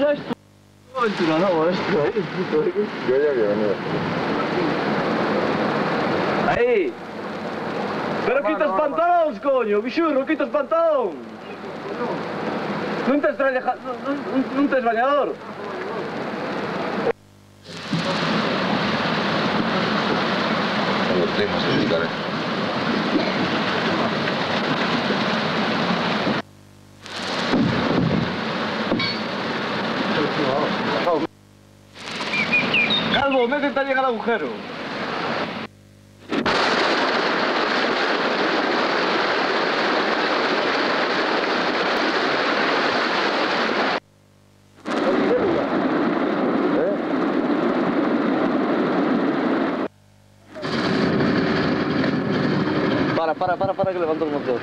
ya esto. Aventura, no, esto, Yo ya había venido. Ahí. Pero quita os pantalóns, coño, bixurro, quita os pantalóns. Non tes non tes bañador. Los temas que buscaré. Calvo, métete a llegar al agujero. Para que levanto el motor.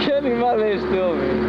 ¡Qué animal es este hombre!